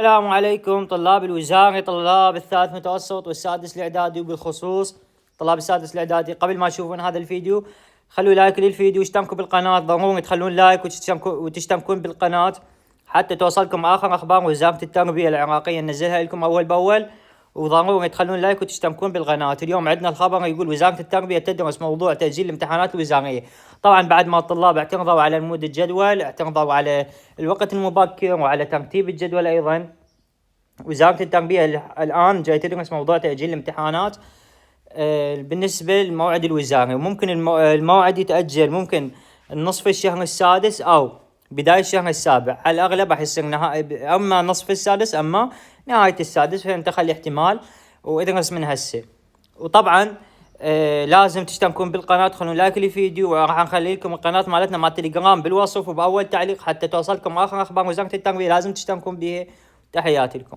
السلام عليكم طلاب الوزاري، طلاب الثالث متوسط والسادس الاعدادي، وبالخصوص طلاب السادس الاعدادي. قبل ما تشوفون هذا الفيديو خلوا لايك للفيديو واشتركوا بالقناة. ضروري تخلون لايك وتشتركون بالقناة حتى توصلكم اخر اخبار وزارة التربية العراقية، ننزلها لكم اول باول. وضروري تخلون لايك وتشتركون بالقناة. اليوم عندنا الخبر يقول وزارة التربية تدرس موضوع تأجيل الامتحانات الوزارية. طبعا بعد ما الطلاب اعترضوا على المود الجدول، اعترضوا على الوقت المبكر وعلى ترتيب الجدول ايضا، وزارة التربية الآن جاي تدرس موضوع تأجيل الامتحانات بالنسبة للموعد الوزاري. وممكن الموعد يتأجل، ممكن نصف الشهر السادس أو بداية الشهر السابع. على الأغلب راح يصير أما نصف السادس أما نهاية السادس، فأنت خلي احتمال وادرس من هسه. وطبعا لازم تشتركون بالقناة، تخلون لايك للفيديو، وراح نخلي لكم القناة مالتنا مال تليجرام بالوصف وبأول تعليق حتى توصلكم آخر أخبار وزارة التربية. لازم تشتركون بها. تحياتي لكم.